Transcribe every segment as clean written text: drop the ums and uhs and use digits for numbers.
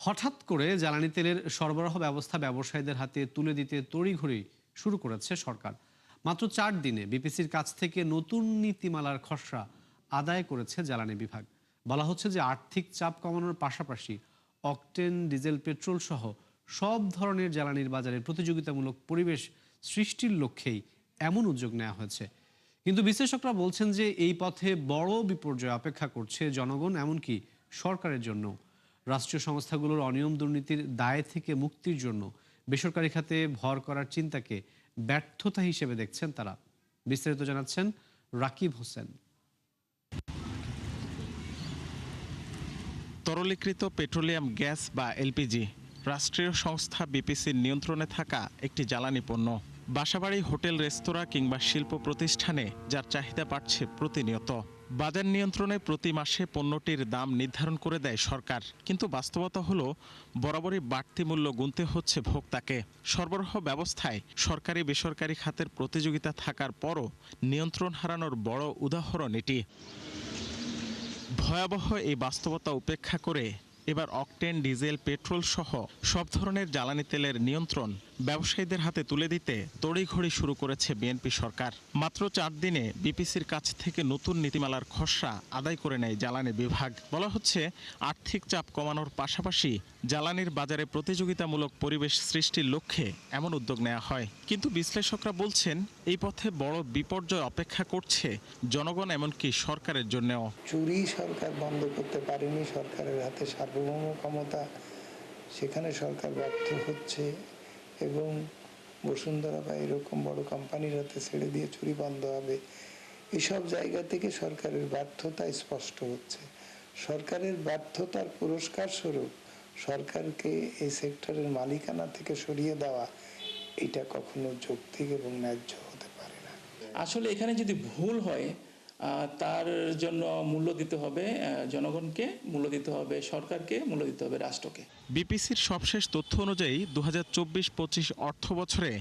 হঠাৎ করে জ্বালানি তেলের সরবরাহ ব্যবস্থা ব্যবসায়ীদের হাতে তুলে দিতে তড়িঘড়ি শুরু করেছে সরকার। মাত্র 4 দিনে বিপিসির কাছ থেকে নতুন নীতিমালার খসড়া আদায় করেছে জ্বালানি বিভাগ। বলা হচ্ছে যে আর্থিক চাপ কমানোর পাশাপাশি অকটেন, ডিজেল, পেট্রোল সহ সব ধরনের জ্বালানির বাজারে প্রতিযোগিতামূলক পরিবেশ সৃষ্টির লক্ষ্যেই এমন উদ্যোগ নেওয়া হয়েছে। কিন্তু বিশ্লেষকরা বলছেন যে এই পথে বড় বিপর্যয় অপেক্ষা করছে জনগণ, এমনকি সরকারের জন্য। রাষ্ট্রীয় সংস্থাগুলোর অনিয়ম দুর্নীতির দায় থেকে মুক্তির জন্য বেসরকারি খাতে ভর করার চিন্তাকে ব্যর্থতা হিসেবে দেখছেন তারা। বিস্তারিত জানাচ্ছেন রাকিব হোসেন। তরলীকৃত পেট্রোলিয়াম গ্যাস বা এলপিজি রাষ্ট্রীয় সংস্থা বিপিসির নিয়ন্ত্রণে থাকা একটি জ্বালানি পণ্য। বাসাবাড়ি, হোটেল, রেস্তোরাঁ কিংবা শিল্প প্রতিষ্ঠানে যার চাহিদা বাড়ছে প্রতিনিয়ত। বাজার নিয়ন্ত্রণে প্রতি মাসে পণ্যটির দাম নির্ধারণ করে দেয় সরকার, কিন্তু বাস্তবতা হলো বরাবরই বাড়তি মূল্য গুনতে হচ্ছে ভোক্তাকে। সরবরাহ ব্যবস্থায় সরকারি বেসরকারি খাতের প্রতিযোগিতা থাকার পরও নিয়ন্ত্রণ হারানোর বড় উদাহরণ এটি। ভয়াবহ এই বাস্তবতা উপেক্ষা করে এবার অকটেন, ডিজেল, পেট্রোল সহ সব ধরনের জ্বালানি তেলের নিয়ন্ত্রণ ব্যবসায়ীদের হাতে তুলে দিতে তড়িঘড়ি শুরু করেছে বিএনপি সরকার। মাত্র 4 দিনে বিপিসির কাছ থেকে নতুন নীতিমালার খসড়া আদায় করে নেয় জ্বালানি বিভাগ। বলা হচ্ছে আর্থিক চাপ কমানোর পাশাপাশি জ্বালানির বাজারে প্রতিযোগিতামূলক পরিবেশ সৃষ্টির লক্ষ্যে এমন উদ্যোগ নেওয়া হয়। কিন্তু বিশ্লেষকরা বলছেন এই পথে বড় বিপর্যয় অপেক্ষা করছে জনগণ, এমনকি সরকারের জন্যও। চুরি সরকার বন্ধ করতে পারেনি, সরকারের হাতে সার্বভৌম ক্ষমতা, সেখানে সরকার ব্যর্থ হচ্ছে এবং বসুন্ধরা বা এরকম বড় কোম্পানির হাতে ছেড়ে দিয়ে চুরি বন্ধ হবে। এসব জায়গা থেকে সরকারের ব্যর্থতা স্পষ্ট হচ্ছে। সরকারের ব্যর্থতার পুরস্কার স্বরূপ সরকারকে এই সেক্টরের মালিকানা থেকে সরিয়ে দেওয়া, এটা কখনো যৌক্তিক এবং ন্যায্য হতে পারে না। আসলে এখানে যদি ভুল হয় তার জন্য মূল্য দিতে হবে জনগণকে, মূল্য দিতে হবে সরকারকে, মূল্য দিতে হবে রাষ্ট্রকে। বিপিসির সবশেষ তথ্য অনুযায়ী 2024-25 অর্থ বছরে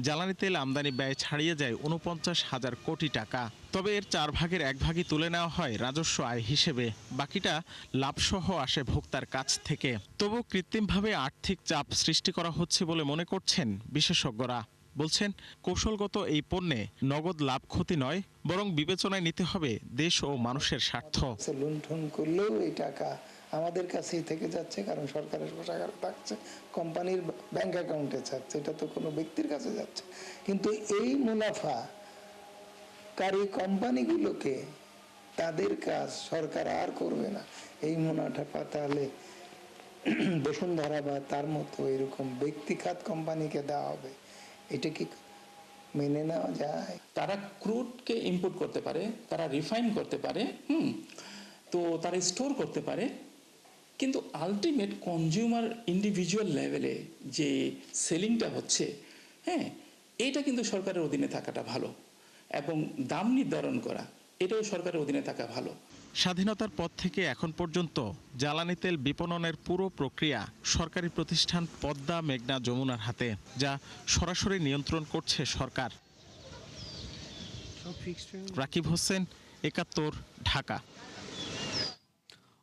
জ্বালানি তেল আমদানি ব্যয় ছাড়িয়ে যায় 49,000 কোটি টাকা। তবে এর 4 ভাগের 1 ভাগই তুলে নেওয়া হয় রাজস্ব আয় হিসেবে, বাকিটা লাভসহ আসে ভোক্তার কাছ থেকে। তবু কৃত্রিমভাবে আর্থিক চাপ সৃষ্টি করা হচ্ছে বলে মনে করছেন বিশেষজ্ঞরা। বলছেন কৌশলগত এই পণ্যে নগদ লাভ ক্ষতি নয়, বরং বিবেচনায় নিতে হবে দেশ ও মানুষের স্বার্থ। লুণ্ঠন করলেও এই টাকা আমাদের কাছেই থেকে যাচ্ছে, কারণ সরকারের কোষাগারে থাকছে, কোম্পানির ব্যাংক অ্যাকাউন্টে যাচ্ছে, এটা তো কোনো ব্যক্তির কাছে যাচ্ছে। কিন্তু এই মুনাফাকারী কোম্পানিগুলোকে তাদের কাজ সরকার আর করবে না। এই মুনাফা পাতালে বসুন্ধরা বা তার মতো এরকম ব্যক্তিখাত কোম্পানিকে দেওয়া হবে, এটা কি মেনে নেওয়া যায়? তারা ক্রুডকে ইম্পোর্ট করতে পারে, তারা রিফাইন করতে পারে, তো তারা স্টোর করতে পারে, কিন্তু আলটিমেট কনজিউমার ইন্ডিভিজুয়াল লেভেলে যে সেলিংটা হচ্ছে, এইটা কিন্তু সরকারের অধীনে থাকাটা ভালো, এবং দাম নির্ধারণ করা এটাও সরকারের অধীনে থাকা ভালো। স্বাধীনতার পর থেকে এখন পর্যন্ত জ্বালানি তেল বিপণনের পুরো প্রক্রিয়া সরকারি প্রতিষ্ঠান পদ্মা, মেঘনা, যমুনার হাতে, যা সরাসরি নিয়ন্ত্রণ করছে সরকার। রাকিব হোসেন, ৭১, ঢাকা।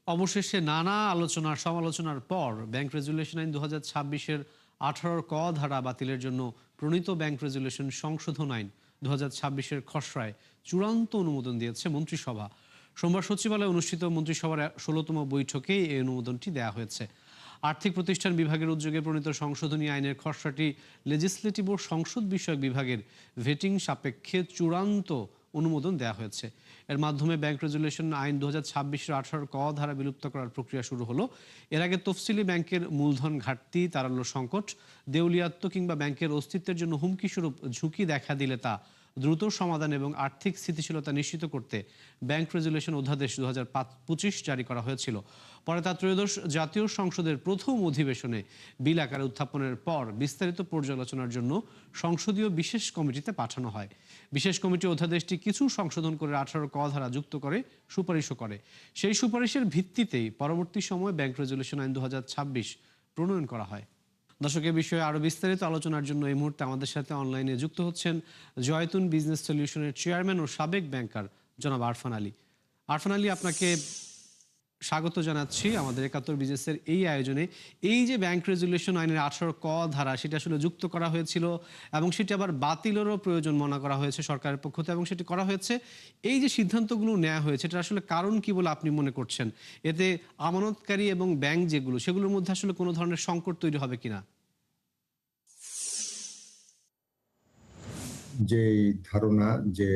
অবশেষে নানা আলোচনার সমালোচনার পর ব্যাংক রেজুলেশন আইন 2026-এর 18 ক ধারা বাতিলের জন্য প্রণীত ব্যাংক রেজুলেশন সংশোধন আইন 2026-এর খসড়ায় চূড়ান্ত অনুমোদন দিয়েছে মন্ত্রিসভা। সোমবার সচিবালয়ে অনুষ্ঠিত মন্ত্রিসভার 16তম বৈঠকে এই অনুমোদনটি দেওয়া হয়েছে। আর্থিক প্রতিষ্ঠান বিভাগের উদ্যোগে প্রণীত সংশোধনী আইনের খসড়াটি লেজিসলেটিভ ও সংসদ বিষয়ক বিভাগের ভেটিং সাপেক্ষে চূড়ান্ত অনুমোদন দেওয়া হয়েছে। এর মাধ্যমে ব্যাংক রেজুলেশন আইন 2026-এর 18 ক ধারা বিলুপ্ত করার প্রক্রিয়া শুরু হলো। এর আগে তফসিলি ব্যাংকের মূলধন ঘাটতি, তারল্য সংকট, দেউলিয়াত্ব কিংবা ব্যাংকের অস্তিত্বের জন্য হুমকি স্বরূপ ঝুঁকি দেখা দিলে তা দ্রুত সমাধান এবং আর্থিক স্থিতিশীলতা নিশ্চিত করতে ব্যাংক রেজুলেশন অধ্যাদেশ 2025 জারি করা হয়েছিল। পরে তা ত্রয়োদশ জাতীয় সংসদের প্রথম অধিবেশনে বিল আকারে উত্থাপনের পর বিস্তারিত পর্যালোচনার জন্য সংসদীয় বিশেষ কমিটিতে পাঠানো হয়। বিশেষ কমিটি অধ্যাদেশটি কিছু সংশোধন করে 18 ক ধারা যুক্ত করে সুপারিশও করে। সেই সুপারিশের ভিত্তিতেই পরবর্তী সময়ে ব্যাংক রেজুলেশন আইন 2026 প্রণয়ন করা হয়। দর্শক, এ বিষয়ে আরো বিস্তারিত আলোচনার জন্য এই মুহূর্তে আমাদের সাথে অনলাইনে যুক্ত হচ্ছেন জয়তুন বিজনেস সলিউশনের চেয়ারম্যান ও সাবেক ব্যাংকার জনাব আরফান আলী। আরফান আলী, আপনাকে স্বাগত জানাচ্ছি আমাদের ৭১ বিজনেসের এই আয়োজনে। এই যে ব্যাংক রেজুলেশন আইনের ১৮ ক ধারা, সেটা আসলে যুক্ত করা হয়েছিল এবং সেটি আবার বাতিলেরও প্রয়োজন মনে করা হয়েছে সরকারের পক্ষ থেকে, এবং সেটি করা হয়েছে। এই যে সিদ্ধান্তগুলো নেওয়া হয়েছে, এটার আসলে কারণ কি বলে আপনি মনে করছেন? এতে আমানতকারী এবং ব্যাংক যেগুলো, সেগুলোর মধ্যে আসলে কোনো ধরনের সংকট তৈরি হবে কিনা? যে ধারণা যে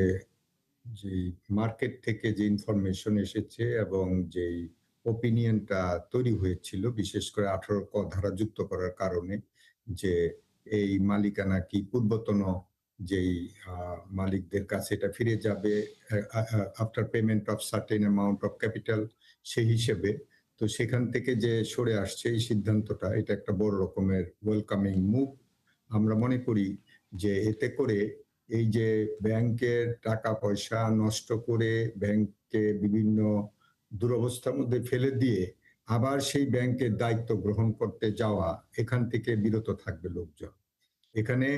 যে মার্কেট থেকে যে ইনফরমেশন এসেছে এবং যেই ওপিনিয়নটা তৈরি হয়েছিল, বিশেষ করে ১৮ ক ধারা যুক্ত করার কারণে, যে এই মালিকানা কি পূর্বতন যেই মালিকদের কাছে এটা ফিরে যাবে after payment of certain amount of capital, সেই হিসেবে। তো সেখান থেকে যে সরে আসছে এই সিদ্ধান্তটা, এটা একটা বড় রকমের ওয়েলকামিং মুভ। আমরা মনে করি যে এতে করে এই যে ব্যাংকের টাকা পয়সা নষ্ট করে ব্যাংককে বিভিন্ন দুরবস্থার মধ্যে ফেলে দিয়ে আবার সেই ব্যাংকের দায়িত্ব গ্রহণ করতে যাওয়া, এখান থেকে বিরত থাকবে লোকজন। এখানে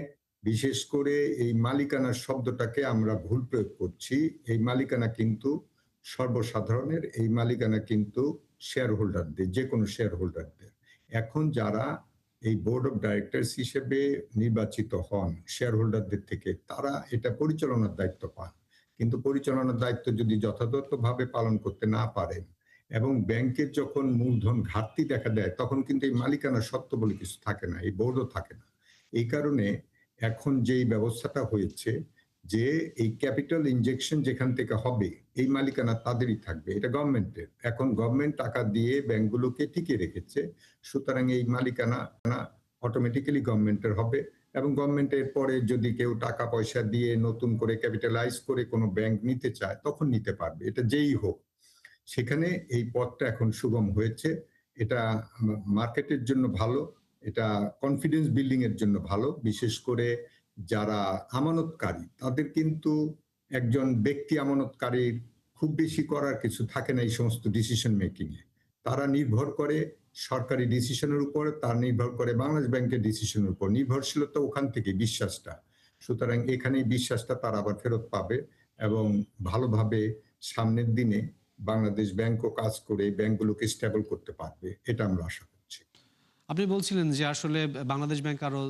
বিশেষ করে এই মালিকানার শব্দটাকে আমরা ভুল প্রয়োগ করছি। এই মালিকানা কিন্তু সর্বসাধারণের, এই মালিকানা কিন্তু শেয়ার হোল্ডারদের, যে কোনো শেয়ার হোল্ডারদের। এখন যারা এই বোর্ড অফ ডাইরেক্টরস হিসেবে নির্বাচিত হন শেয়ার হোল্ডারদের থেকে, তারা এটা পরিচালনার দায়িত্ব পান। কিন্তু পরিচালনার দায়িত্ব যদি যথাযথভাবে পালন করতে না পারেন এবং ব্যাংকের যখন মূলধন ঘাটতি দেখা দেয়, তখন কিন্তু এই মালিকানা সত্ত্ব বলে কিছু থাকে না, এই বোর্ডও থাকে না। এই কারণে এখন যেই ব্যবস্থাটা হয়েছে, যে এই ক্যাপিটাল ইনজেকশন যেখান থেকে হবে, এই মালিকানা তাদেরই থাকবে, এটা গভর্নমেন্টের। এখন গভর্নমেন্ট টাকা দিয়ে ব্যাংকগুলোকে টিকিয়ে রেখেছে, সুতরাং এই মালিকানা অটোমেটিক্যালি গভর্নমেন্টের হবে। এবং গভর্নমেন্টের পরে যদি কেউ টাকা পয়সা দিয়ে নতুন করে ক্যাপিটালাইজ করে কোনো ব্যাংক নিতে চায়, তখন নিতে পারবে, এটা যেই হোক। সেখানে এই পথটা এখন সুগম হয়েছে। এটা মার্কেটের জন্য ভালো, এটা কনফিডেন্স বিল্ডিং এর জন্য ভালো। বিশেষ করে যারা আমানতকারী, তাদের কিন্তু একজন ব্যক্তি আমানতকারীর খুব বেশি করার কিছু থাকে না এই সমস্ত ডিসিশন মেকিং এ। তারা নির্ভর করে সরকারি ডিসিশনের উপর, তার নির্ভর করে বাংলাদেশ ব্যাংকের ডিসিশনের উপর। নির্ভরশীলতা ওখান থেকে, বিশ্বাসটা। সুতরাং এখানে বিশ্বাসটা তারা আবার ফেরত পাবে এবং ভালোভাবে সামনের দিনে বাংলাদেশ ব্যাংকও কাজ করে ব্যাংকগুলোকে স্টেবল করতে পারবে, এটা আমরা আশা করছি। আপনি বলছিলেন যে আসলে বাংলাদেশ ব্যাংক আরো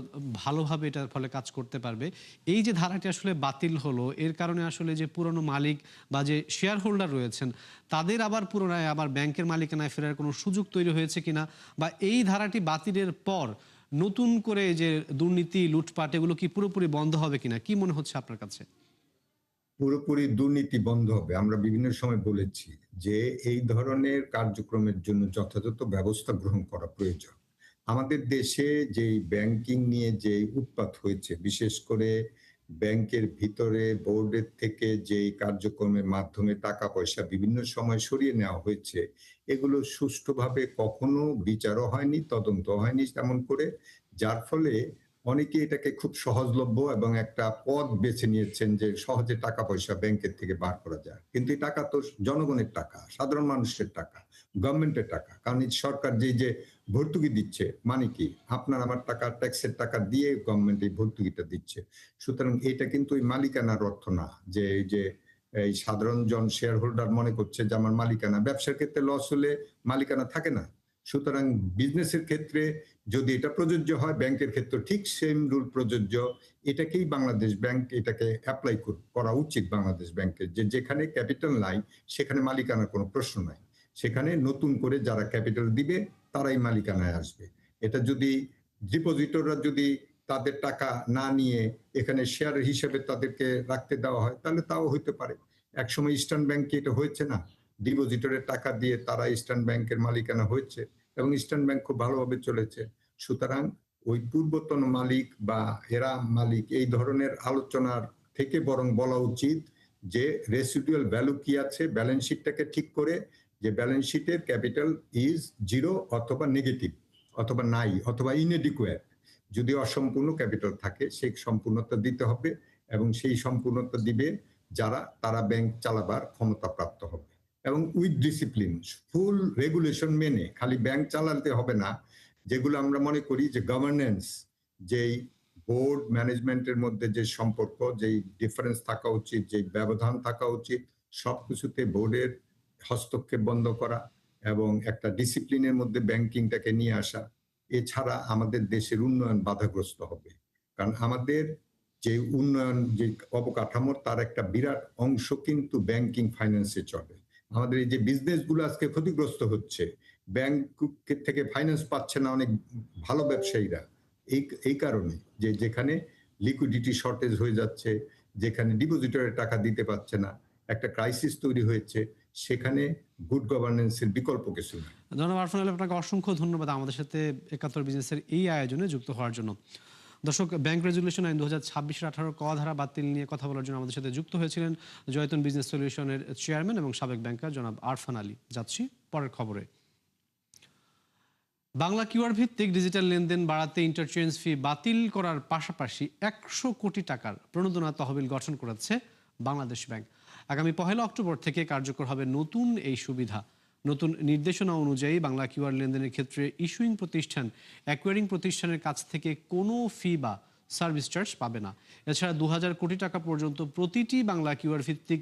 ভালোভাবে এটার ফলে কাজ করতে পারবে। এই যে ধারাটি আসলে বাতিল হলো, এর কারণে আসলে যে পুরনো মালিক বা যে শেয়ার হোল্ডার রয়েছেন, তাদের আবার পুনরায় আবার ব্যাংকের মালিকানায় ফেরার কোনো সুযোগ তৈরি হয়েছে কিনা, বা এই ধারাটি বাতিলের পর নতুন করে যে দুর্নীতি, লুটপাট, এগুলো কি পুরোপুরি বন্ধ হবে কিনা, কি মনে হচ্ছে আপনার কাছে? পুরোপুরি দুর্নীতি বন্ধ হবে। আমরা বিভিন্ন সময় বলেছি যে এই ধরনের কার্যক্রমের জন্য যথাযথ ব্যবস্থা গ্রহণ করা প্রয়োজন। আমাদের দেশে যে ব্যাংকিং নিয়ে যে উৎপাত হয়েছে, বিশেষ করে ব্যাংকের ভিতরে বোর্ডের থেকে যে কার্যক্রমের মাধ্যমে টাকা পয়সা বিভিন্ন সময় সরিয়ে নেওয়া হয়েছে, এগুলো সুষ্ঠুভাবে কখনো বিচারও হয়নি, তদন্ত হয়নি তেমন করে। যার ফলে অনেকে এটাকে খুব সহজলভ্য এবং একটা পথ বেছে নিয়েছেন যে সহজে টাকা পয়সা ব্যাংকের থেকে বার করা যায়। কিন্তু এই টাকা তো জনগণের টাকা, সাধারণ মানুষের টাকা, গভর্নমেন্টের টাকা। কারণ সরকার যে ভর্তুকি দিচ্ছে, মানে কি আপনার আমার টাকা, ট্যাক্সের টাকা দিয়ে গভর্নমেন্ট এই ভর্তুকিটা দিচ্ছে। সুতরাং এটা কিন্তু ওই মালিকানার অর্থ না যে এই যে এই সাধারণ জন শেয়ার হোল্ডার মনে করছে যে আমার মালিকানা। ব্যবসার ক্ষেত্রে লস হলে মালিকানা থাকে না। সুতরাং বিজনেসের ক্ষেত্রে যদি এটা প্রযোজ্য হয়, ব্যাংকের ক্ষেত্রে ঠিক সেম রুল প্রযোজ্য। এটাকেই বাংলাদেশ ব্যাংক এটাকে অ্যাপ্লাই করা উচিত বাংলাদেশ ব্যাংকের, যে যেখানে ক্যাপিটাল নাই সেখানে মালিকানার কোনো প্রশ্ন নাই। সেখানে নতুন করে যারা ক্যাপিটাল দিবে তারাই মালিকানায় আসবে। এটা যদি ডিপোজিটররা যদি তাদের টাকা না নিয়ে এখানে শেয়ার হিসেবে তাদেরকে রাখতে দেওয়া হয়, তাহলে তাও হইতে পারে। একসময় ইস্টার্ন ব্যাংকে এটা হয়েছে না, ডিপোজিটরের টাকা দিয়ে তারা ইস্টার্ন ব্যাংকের মালিকানা হয়েছে এবং ইস্টার্ন ব্যাংক খুব ভালোভাবে চলেছে। সুতরাং ওই পূর্বতন মালিক বা এরা মালিক, এই ধরনের আলোচনার থেকে বরং বলা উচিত যে রেসিডুয়াল ভ্যালু কি আছে, ব্যালেন্স শিটটাকে ঠিক করে, যে ব্যালেন্স শিটের ক্যাপিটাল ইজ জিরো অথবা নেগেটিভ অথবা নাই অথবা ইনএডিকুয়েট। যদি অসম্পূর্ণ ক্যাপিটাল থাকে সেই সম্পূর্ণতা দিতে হবে এবং সেই সম্পূর্ণতা দিবে যারা, তারা ব্যাংক চালাবার ক্ষমতা প্রাপ্ত হবে এবং উইথ ডিসিপ্লিন, ফুল রেগুলেশন মেনে। খালি ব্যাংক চালাতে হবে না, যেগুলো আমরা মনে করি যে গভর্নেন্স, যেই বোর্ড ম্যানেজমেন্টের মধ্যে যে সম্পর্ক, যেই ডিফারেন্স থাকা উচিত, যেই ব্যবধান থাকা উচিত, সবকিছুতে বোর্ডের হস্তক্ষেপ বন্ধ করা এবং একটা ডিসিপ্লিনের মধ্যে ব্যাংকিংটাকে নিয়ে আসা, এছাড়া আমাদের দেশের উন্নয়ন বাধাগ্রস্ত হবে। কারণ আমাদের যে উন্নয়ন, যে অবকাঠামোর তার একটা বিরাট অংশ কিন্তু ব্যাংকিং ফাইন্যান্সে চলে। আমাদের এই যে বিজনেসগুলো আজকে ক্ষতিগ্রস্ত হচ্ছে, ব্যাংক থেকে ফাইন্যান্স পাচ্ছে না অনেক ভালো ব্যবসায়ীরা, এই কারণে যে যেখানে লিকুইডিটি শর্টেজ হয়ে যাচ্ছে, যেখানে ডিপোজিটরের টাকা দিতে পারছে না, একটা ক্রাইসিস তৈরি হয়েছে, সেখানে গুড গভর্নেন্সের বিকল্প কিছু না। ধন্যবাদ আরফান আলী, আপনাকে অসংখ্য ধন্যবাদ আমাদের সাথে ৭১ বিজনেসের এই আয়োজনে যুক্ত হওয়ার জন্য। দর্শক, ব্যাংক রেজুলেশন আইন ২০২৬-এর ১৮ ক ধারা বাতিল নিয়ে কথা বলার জন্য আমাদের সাথে যুক্ত হয়েছিলেন জয়তুন বিজনেস সলিউশনের চেয়ারম্যান এবং সাবেক ব্যাংকার জনাব আরফান আলী। যাচ্ছি পরের খবরে। বাংলা কিউআর ভিত্তিক ডিজিটাল লেনদেন বাড়াতে ইন্টারচেঞ্জ ফি বাতিল করার পাশাপাশি ১০০ কোটি টাকার প্রণোদনা তহবিল গঠন করেছে বাংলাদেশ ব্যাংক। আগামী ১ অক্টোবর থেকে কার্যকর হবে নতুন এই সুবিধা। নতুন নির্দেশনা অনুযায়ী বাংলা কিউআর লেনদেনের ক্ষেত্রে ইস্যুইং প্রতিষ্ঠান অ্যাকোয়ারিং প্রতিষ্ঠানের কাছ থেকে কোনো ফি বা সার্ভিস চার্জ পাবে না। এছাড়া ২০০০ কোটি টাকা পর্যন্ত প্রতিটি বাংলা কিউআর ভিত্তিক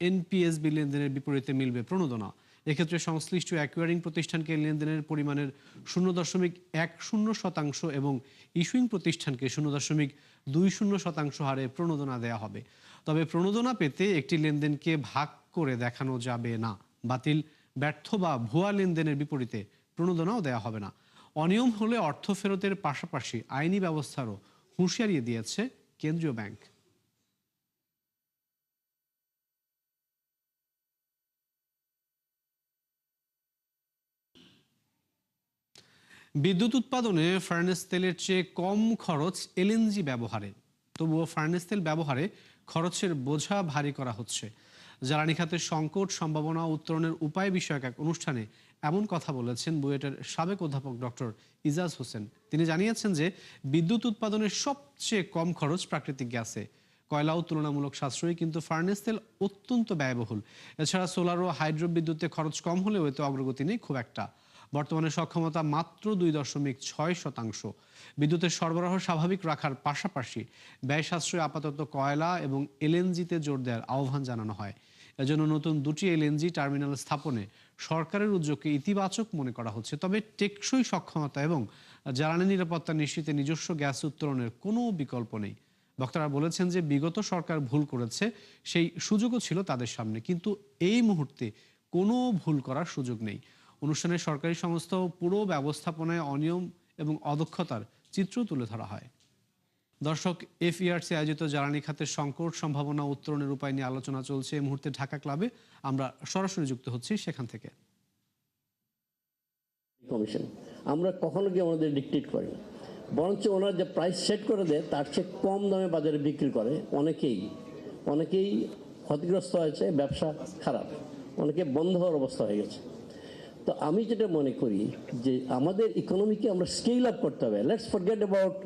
এনপিএসবি লেনদেনের বিপরীতে মিলবে প্রণোদনা। এক্ষেত্রে সংশ্লিষ্ট অ্যাকোয়ারিং প্রতিষ্ঠানকে লেনদেনের পরিমাণের ০.১০% এবং ইস্যুইং প্রতিষ্ঠানকে ০.২০% হারে প্রণোদনা দেওয়া হবে। তবে প্রণোদনা পেতে একটি লেনদেনকে ভাগ করে দেখানো যাবে না। বাতিল, ব্যর্থ বা ভুয়া লেনদেনের বিপরীতে প্রণোদনাও দেওয়া হবে না। অনিয়ম হলে অর্থ ফেরতের পাশাপাশি আইনি ব্যবস্থারও হুঁশিয়ারি দিয়েছে কেন্দ্রীয় ব্যাংক। বিদ্যুৎ উৎপাদনে ফার্নেস তেলের চেয়ে কম খরচ এলএনজি ব্যবহারে, তবুও ফার্নেস তেল ব্যবহারে খরচের বোঝা ভারী করা হচ্ছে। জ্বালানি খাতের সংকট, সম্ভাবনা উত্তরণের উপায় বিষয়ক এক অনুষ্ঠানে এমন কথা বলেছেন বুয়েটের সাবেক অধ্যাপক ডক্টর ইজাজ হোসেন। তিনি জানিয়েছেন যে বিদ্যুৎ উৎপাদনের সবচেয়ে কম খরচ প্রাকৃতিক গ্যাসে। কয়লাও তুলনামূলক সাশ্রয়ী, কিন্তু ফার্নেস তেল অত্যন্ত ব্যয়বহুল। এছাড়া সোলার ও হাইড্রো বিদ্যুতে খরচ কম হলেও এতে অগ্রগতি নেই খুব একটা। বর্তমানে সক্ষমতা মাত্র ২.৬%। বিদ্যুতের সরবরাহ স্বাভাবিক রাখার পাশাপাশি ব্যয় সাশ্রয় আপাতত কয়লা এবং এলএনজিতে জোর দেওয়ার আহ্বান জানানো হয়। এজন্য নতুন ২টি এলএনজি টার্মিনাল স্থাপনে সরকারের উদ্যোগকে ইতিবাচক মনে করা হচ্ছে। তবে টেকসই সক্ষমতা এবং জ্বালানি নিরাপত্তা নিশ্চিতে নিজস্ব গ্যাস উত্তোলনের কোনো বিকল্প নেই। বক্তারা বলেছেন যে বিগত সরকার ভুল করেছে, সেই সুযোগও ছিল তাদের সামনে, কিন্তু এই মুহূর্তে কোনো ভুল করার সুযোগ নেই। অনুষ্ঠানে সরকারি সংস্থা ও পুরো ব্যবস্থাপনায় অনিয়ম এবং অদক্ষতার চিত্র তুলে ধরা হয়। দর্শক, এফইআরসি আয়োজিত জ্বালানি খাতের সংকট, সম্ভাবনা উত্তরণের উপায় নিয়ে আলোচনা চলছে এই মুহূর্তে ঢাকা ক্লাবে। আমরা সরাসরি যুক্ত হচ্ছি সেখান থেকে। কমিশন আমরা কখনো কি আমাদের ডিকটেট করি না, বরঞ্চ ওনারা যে প্রাইস সেট করে দেয় তার চেয়ে কম দামে বাজারে বিক্রি করে। অনেকেই ক্ষতিগ্রস্ত হয়েছে, ব্যবসা খারাপ, অনেকে বন্ধ হওয়ার অবস্থা হয়ে গেছে। তো আমি যেটা মনে করি যে আমাদের ইকোনমিকে আমরা স্কেল আপ করতে হবে। Let's forget about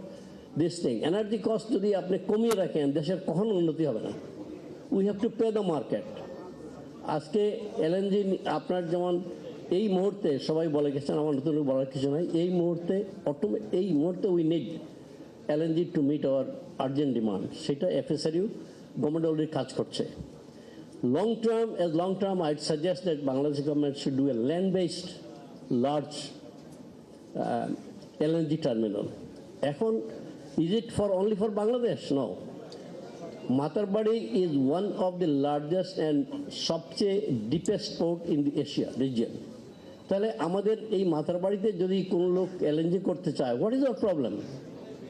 this thing. Energy cost যদি আপনি কমিয়ে রাখেন, দেশের কখনো উন্নতি হবে না। We have to pay the market. আজকে এলএনজি আপনার যেমন এই মুহূর্তে সবাই বলে গেছেন, আমার নতুন বলার কিছু নাই, এই মুহূর্তে we need LNG to meet our urgent demand. সেটা এফএসআরইউ গভর্নমেন্ট অলরেডি কাজ করছে। Long term, I'd suggest that Bangladesh government should do a land-based large LNG terminal. এখন, is it only for Bangladesh? No. Matarbari is one of the largest and সবচেয়ে deepest port in the Asia region. তাহলে আমাদের এই মাতারবাড়িতে যদি কোনো লোক LNG করতে চায়, what is our problem?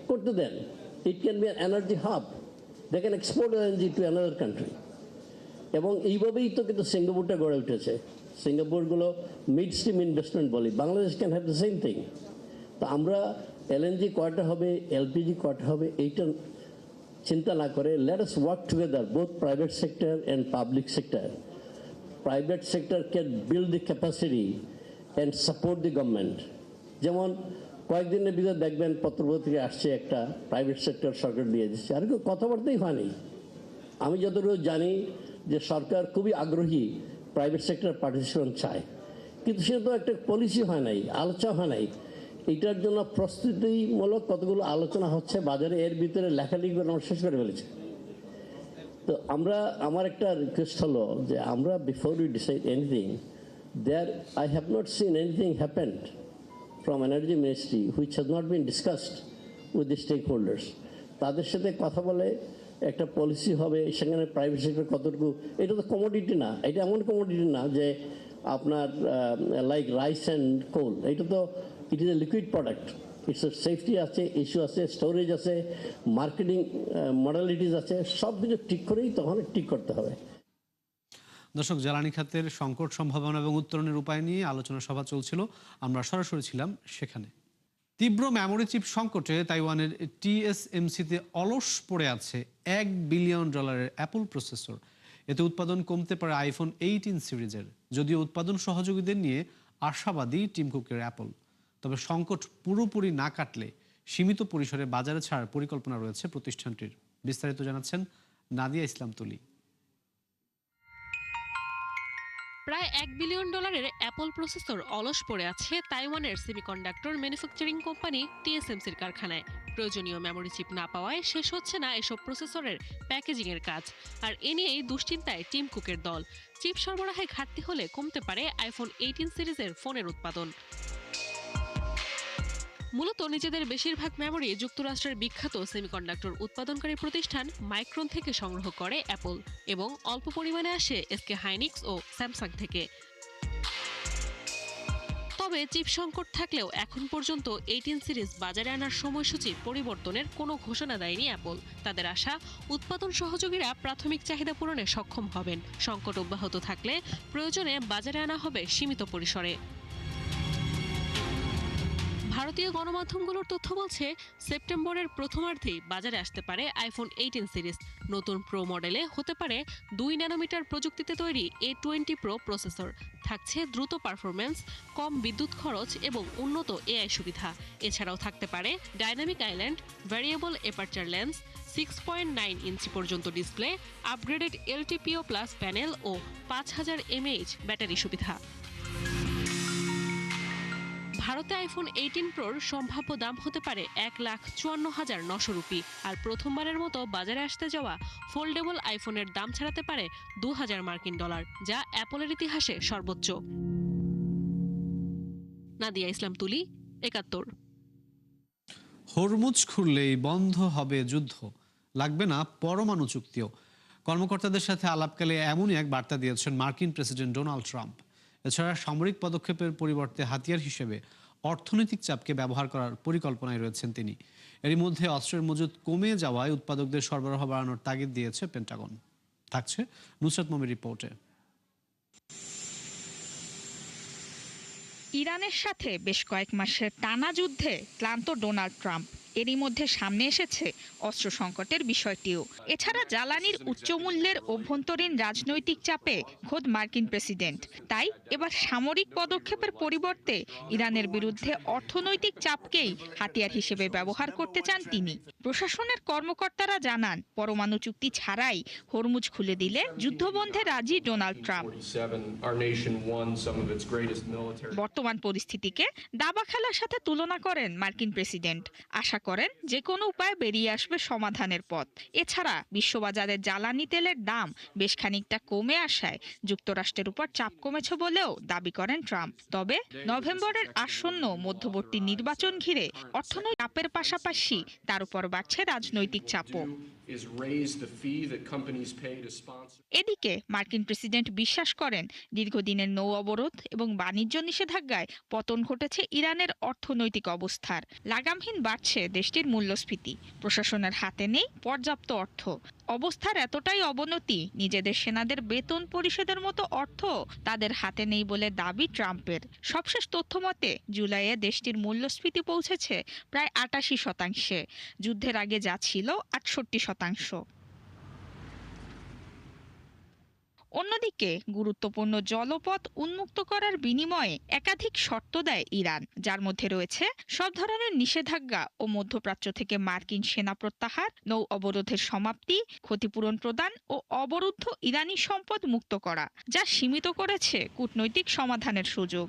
করতে দেন। It can be an energy hub. They can export LNG to another country. এবং এইভাবেই তো কিন্তু সিঙ্গাপুরটা গড়ে উঠেছে। সিঙ্গাপুরগুলো মিড স্ট্রিম ইনভেস্টমেন্ট বলি, Bangladesh can have the same thing. তো আমরা এলএনজি কয়টা হবে, এলপিজি কয়টা হবে, এইটা চিন্তা না করে let us work together, both private sector and public sector. Private sector can build the capacity and support the government. যেমন কয়েকদিনের ভিতরে দেখবেন পত্রপত্রিকা আসছে, একটা প্রাইভেট সেক্টর সরকার দিয়ে দিচ্ছে, আর কেউ কথাবার্তাই হয়নি। আমি যতটুকু জানি যে সরকার খুবই আগ্রহী প্রাইভেট সেক্টর পার্টিসিপেশন চায়, কিন্তু সে তো একটা পলিসি হয় নাই, আলোচনা হয় নাই। এটার জন্য প্রস্তুতিমূলক কতগুলো আলোচনা হচ্ছে বাজারে, এর ভিতরে লেখালেখি করে আমরা শেষ করে ফেলেছি। তো আমার একটা রিকোয়েস্ট হলো যে আমরা before we decide anything, There, I have not seen anything happened from Energy Ministry which has not been discussed with the stakeholders. তাদের সাথে কথা বলে একটা পলিসি হবে, সেখানে প্রাইভেট সেক্টর কতটুকু, এটা তো কমোডিটি না, এটা এমন কমোডিটি না যে আপনার লাইক রাইস অ্যান্ড কোল, এটা তো it is a liquid product. It's safety আছে, ইস্যু আছে, স্টোরেজ আছে, মার্কেটিং মডালিটিস আছে, সব কিছু ঠিক করেই তখন ঠিক করতে হবে। দর্শক, জ্বালানি খাতের সংকট সম্ভাবনা এবং উত্তরণের উপায় নিয়ে আলোচনা সভা চলছিল, আমরা সরাসরি ছিলাম সেখানে। তীব্র মেমোরি চিপ সংকটে তাইওয়ানের TSMC-তে অলস পড়ে আছে $1 বিলিয়ন অ্যাপল প্রসেসর। এতে উৎপাদন কমতে পারে আইফোন 18 সিরিজের। যদিও উৎপাদন সহযোগীদের নিয়ে আশাবাদী টিম কুকের অ্যাপল, তবে সংকট পুরোপুরি না কাটলে সীমিত পরিসরে বাজারে ছাড়ার পরিকল্পনা রয়েছে প্রতিষ্ঠানটির। বিস্তারিত জানাচ্ছেন নাদিয়া ইসলাম তুলি। প্রায় $1 বিলিয়ন অ্যাপল প্রসেসর অলস পড়ে আছে তাইওয়ানের সেমিকন্ডাক্টর ম্যানুফ্যাকচারিং কোম্পানি TSMC-র কারখানায়। প্রয়োজনীয় মেমোরি চিপ না পাওয়ায় শেষ হচ্ছে না এসব প্রসেসরের প্যাকেজিংয়ের কাজ। আর এ নিয়েই দুশ্চিন্তায় টিম কুকের দল। চিপ সরবরাহে ঘাটতি হলে কমতে পারে আইফোন 18 সিরিজের ফোনের উৎপাদন। মূলত নিজেদের বেশিরভাগ মেমোরি যুক্তরাষ্ট্রের বিখ্যাত সেমিকন্ডাক্টর উৎপাদনকারী প্রতিষ্ঠান মাইক্রন থেকে সংগ্রহ করে অ্যাপল, এবং অল্প পরিমাণে আসে SK হাইনিক্স ও স্যামসাং থেকে। তবে চিপ সংকট থাকলেও এখন পর্যন্ত 18 সিরিজ বাজারে আনার সময়সূচি পরিবর্তনের কোনো ঘোষণা দেয়নি অ্যাপল। তাদের আশা, উৎপাদন সহযোগীরা প্রাথমিক চাহিদা পূরণে সক্ষম হবেন। সংকট অব্যাহত থাকলে প্রয়োজনে বাজারে আনা হবে সীমিত পরিসরে। ভারতীয় গণমাধ্যমগুলোর তথ্য বলছে, সেপ্টেম্বরের প্রথমার্ধেই বাজারে আসতে পারে আইফোন 18 সিরিজ। নতুন প্রো মডেলে হতে পারে 2 ন্যানোমিটার প্রযুক্তিতে তৈরি A20 প্রো প্রসেসর। থাকছে দ্রুত পারফরম্যান্স, কম বিদ্যুৎ খরচ এবং উন্নত AI সুবিধা। এছাড়াও থাকতে পারে dynamic island, variable aperture lens, 6.9 inch পর্যন্ত display, upgraded LTPO plus panel ও 5000 mAh ব্যাটারি সুবিধা। ভারতে আইফোন 18 প্রোর সম্ভাব্য দাম হতে পারে $1,54,900 রুপি। আর প্রথমবারের মতো বাজারে আসতে যাওয়া ফোল্ডেবল আইফোনের দাম ছাড়াতে পারে $2,000, যা অ্যাপলের ইতিহাসে সর্বোচ্চ। নাদিয়া ইসলাম তুলি, 71। হরমুজ খুললেই বন্ধ হবে যুদ্ধ, লাগবে না পরমাণু চুক্তিও। কর্মকর্তাদের সাথে আলাপকালে এমনই এক বার্তা দিয়েছেন মার্কিন প্রেসিডেন্ট ডোনাল্ড ট্রাম্প। এছাড়া সামরিক পদক্ষেপের পরিবর্তে হাতিয়ার হিসেবে অর্থনৈতিক চাপকে ব্যবহার করার পরিকল্পনায় রয়েছেন তিনি। এরই মধ্যে অস্ত্রের মজুত কমে যাওয়ায় উৎপাদকদের সরবরাহ বাড়ানোর তাগিদ দিয়েছে পেন্টাগন। থাকছে নুসরাত মমির রিপোর্টে। ইরানের সাথে বেশ কয়েক মাসের টানা যুদ্ধে ক্লান্ত ডোনাল্ড ট্রাম্প। এরই মধ্যে সামনে এসেছে অস্ত্র সংকটের বিষয়টিও। এছাড়া জ্বালানির উচ্চমূল্যের অভ্যন্তরীণ রাজনৈতিক চাপে খোদ মার্কিন প্রেসিডেন্ট। তাই এবার সামরিক পদক্ষেপের পরিবর্তে ইরানের বিরুদ্ধে অর্থনৈতিক চাপকেই হাতিয়ার হিসেবে ব্যবহার করতে চান তিনি। প্রশাসনের কর্মকর্তারা জানান, পরমাণু চুক্তি ছাড়াই হরমুজ খুলে দিলে যুদ্ধবন্ধে রাজি ডোনাল্ড ট্রাম্প। বর্তমান পরিস্থিতিকে দাবা খেলার সাথে তুলনা করেন মার্কিন প্রেসিডেন্ট। আশা করেন যে কোনো উপায়ে বেরিয়ে আসবে সমাধানের পথ। এছাড়া বিশ্ববাজারে জ্বালানি তেলের দাম বেশ খানিকটা কমে আসায় যুক্তরাষ্ট্রের উপর চাপ কমেছে বলেও দাবি করেন ট্রাম্প। তবে নভেম্বরের আসন্ন মধ্যবর্তী নির্বাচন ঘিরে অর্থনৈতিক চাপের পাশাপাশি তার উপর বাড়ছে রাজনৈতিক চাপও। এদিকে মার্কিন প্রেসিডেন্ট বিশ্বাস করেন, দীর্ঘদিনের নৌ অবরোধ এবং বাণিজ্য নিষেধাজ্ঞায় পতন ঘটেছে ইরানের অর্থনৈতিক অবস্থার। লাগামহীন বাড়ছে দেশটির মূল্যস্ফীতি। প্রশাসনের হাতে নেই পর্যাপ্ত অর্থ। অবস্থার এতটাই অবনতি, নিজেদের সেনাদের বেতন পরিশোধের মতো অর্থ তাদের হাতে নেই বলে দাবি ট্রাম্পের। সবশেষ তথ্য মতে জুলাইয়ে দেশটির মূল্যস্ফীতি পৌঁছেছে প্রায় 88%। যুদ্ধের আগে যা ছিল 68%। অন্যদিকে গুরুত্বপূর্ণ জলপথ উন্মুক্ত করার বিনিময়ে একাধিক শর্ত দেয় ইরান, যার মধ্যে রয়েছে সব ধরনের নিষেধাজ্ঞা ও মধ্যপ্রাচ্য থেকে মার্কিন সেনা প্রত্যাহার, নৌ অবরোধের সমাপ্তি, ক্ষতিপূরণ প্রদান ও অবরুদ্ধ ইরানি সম্পদ মুক্ত করা, যা সীমিত করেছে কূটনৈতিক সমাধানের সুযোগ।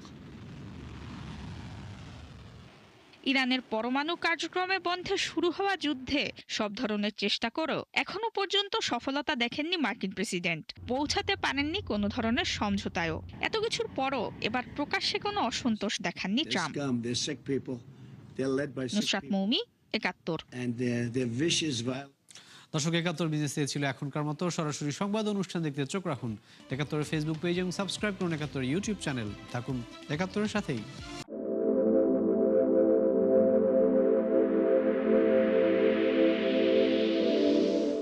ইরানের পরমাণু কার্যক্রমে বন্ধে শুরু হওয়া যুদ্ধে সব ধরনের চেষ্টা করেও এখনো পর্যন্ত সফলতা দেখেননি মার্কিন প্রেসিডেন্ট, পৌঁছাতে পারেননি কোনো ধরনের সমঝোতায়ও। এত কিছুর পরও এবার প্রকাশ্যে কোনো অসন্তোষ দেখাননি ট্রাম্প। নুসরাত মৌমি, ৭১। দর্শক, ৭১ বিজনেস ছিল এখনকার মতো। সরাসরি সংবাদ অনুষ্ঠান দেখতে চোখ রাখুন ৭১ ফেসবুক পেজ এবং সাবস্ক্রাইব করুন ৭১ ইউটিউব চ্যানেল। থাকুন ৭১ সাথেই।